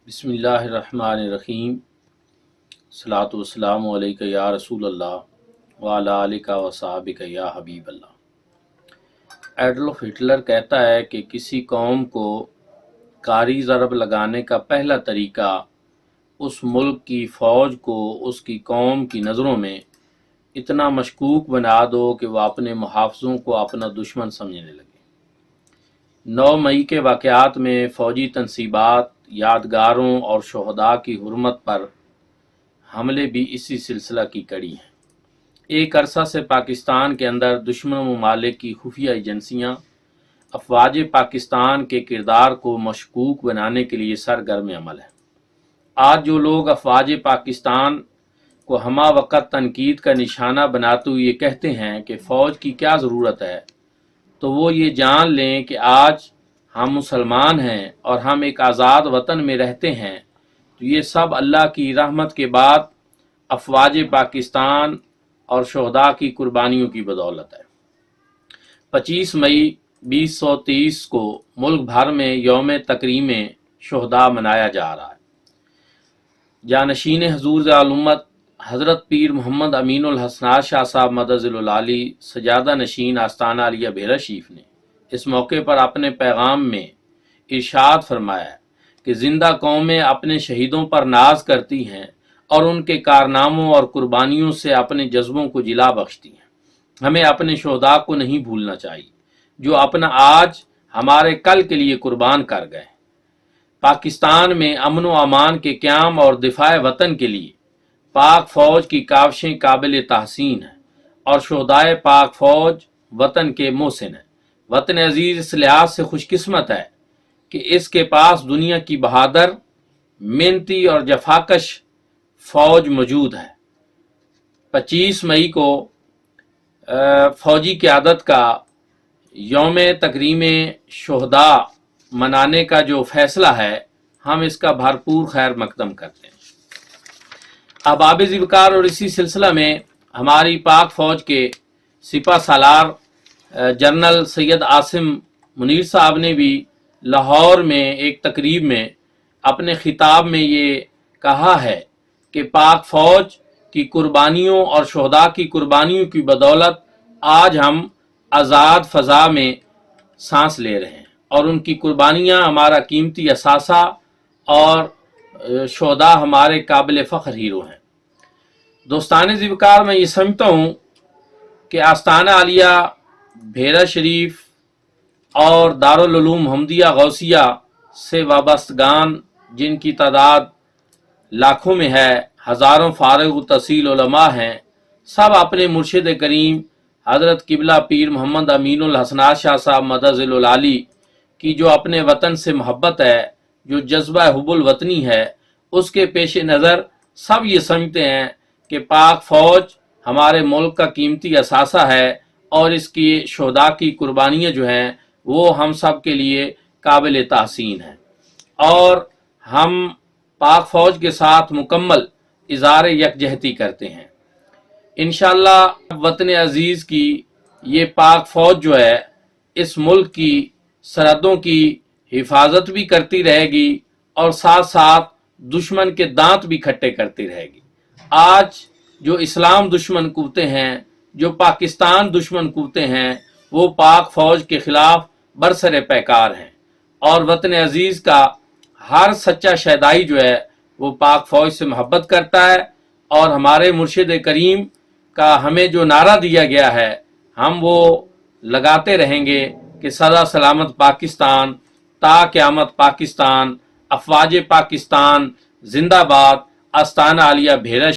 बिस्मिल्लाहिर्रहमानिर्रहीम। सलातु वस्सलामु अलैका या रसूल अल्लाह व अला आलिका व सहाबिका या हबीब अल्लाह। एडोल्फ हिटलर कहता है कि किसी कौम को कारी ज़रब लगाने का पहला तरीका उस मुल्क की फ़ौज को उसकी कौम की नज़रों में इतना मशकूक बना दो कि वह अपने मुहाफ़िज़ों को अपना दुश्मन समझने लगे। 9 मई के वाक़यात में फ़ौजी तनसीबात, यादगारों और शोहदा की हुर्मत पर हमले भी इसी सिलसिला की कड़ी हैं। एक अरसा से पाकिस्तान के अंदर दुश्मन ममालिक की खुफिया एजेंसियाँ अफवाज पाकिस्तान के किरदार को मशकूक बनाने के लिए सरगर्म अमल है। आज जो लोग अफवाज पाकिस्तान को हमा वक़्त तनकीद का निशाना बनाते हुए ये कहते हैं कि फ़ौज की क्या ज़रूरत है, तो वो ये जान लें कि आज हम मुसलमान हैं और हम एक आज़ाद वतन में रहते हैं, तो ये सब अल्लाह की रहमत के बाद अफवाज पाकिस्तान और शोहदा की कुर्बानियों की बदौलत है। 25 मई 2023 को मुल्क भर में यौम तकरीम शोहदा मनाया जा रहा है। जानशीन हजूर उम्मत हज़रत पीर मोहम्मद अमीनुल हसनात शाह साहब मदज़िलुल आली सजादा नशीन आस्ताना अलिया भेरा शरीफ ने इस मौके पर अपने पैगाम में इरशाद फरमाया कि ज़िंदा कौमें अपने शहीदों पर नाज करती हैं और उनके कारनामों और कुर्बानियों से अपने जज्बों को जिला बख्शती हैं। हमें अपने शोहदा को नहीं भूलना चाहिए जो अपना आज हमारे कल के लिए कुर्बान कर गए। पाकिस्तान में अमन व अमान के क़याम और दिफाए वतन के लिए पाक फ़ौज की काविशें काबिल तहसीन हैं और शोहदाए पाक फ़ौज वतन के मोहसिन हैं। वतन अजीज़ इस लिहाज से खुशकिस्मत है कि इसके पास दुनिया की बहादुर, मेहनती और जफाकश फ़ौज मौजूद है। 25 मई को फ़ौजी क़यादत का यौम तकरीम शोहदा मनाने का जो फ़ैसला है, हम इसका भरपूर खैर मकदम करते हैं। अब आब-ए-ज़िवकार और इसी सिलसिला में हमारी पाक फ़ौज के सिपा सालार जनरल सैयद आसिम मुनीर साहब ने भी लाहौर में एक तकरीब में अपने खिताब में ये कहा है कि पाक फ़ौज की कुर्बानियों और शोहदा की कुर्बानियों की बदौलत आज हम आज़ाद फ़ज़ा में सांस ले रहे हैं और उनकी कुर्बानियाँ हमारा कीमती असासा और शोहदा हमारे काबिल फ़ख्र हीरो हैं। दोस्तान ज़िवकार में ये समझता हूँ कि आस्ताना आलिया भेरा शरीफ और दारुल उलूम मोहम्मदिया गौसिया से वाबस्तगान जिनकी तादाद लाखों में है, हज़ारों फ़ारिग़ तहसील उलमा हैं, सब अपने मुर्शिद करीम हज़रत किबला पीर मोहम्मद अमीनुल हसनात शाह साहब मदज़िलुल आली की जो अपने वतन से मोहब्बत है, जो जज्बा हुब्बुल वतनी है, उसके पेश नज़र सब ये समझते हैं कि पाक फ़ौज हमारे मुल्क का कीमती असासा है और इसकी शोहदा की कुर्बानियाँ जो हैं वो हम सब के लिए काबिल तहसीन हैं और हम पाक फ़ौज के साथ मुकम्मल इज़हार यकजहती करते हैं। इंशाअल्लाह वतन अजीज़ की ये पाक फ़ौज जो है इस मुल्क की सरहदों की हिफाजत भी करती रहेगी और साथ साथ दुश्मन के दांत भी खट्टे करती रहेगी। आज जो इस्लाम दुश्मन कुव्वतें हैं, जो पाकिस्तान दुश्मन कुव्वतें हैं, वो पाक फ़ौज के ख़िलाफ़ बरसरे पैकार हैं और वतन अजीज़ का हर सच्चा शहदाई जो है वो पाक फ़ौज से मोहब्बत करता है और हमारे मुर्शिद करीम का हमें जो नारा दिया गया है हम वो लगाते रहेंगे कि सदा सलामत पाकिस्तान, ता क़यामत पाकिस्तान, अफवाज पाकिस्तान जिंदाबाद। आस्ताना आलिया भेरा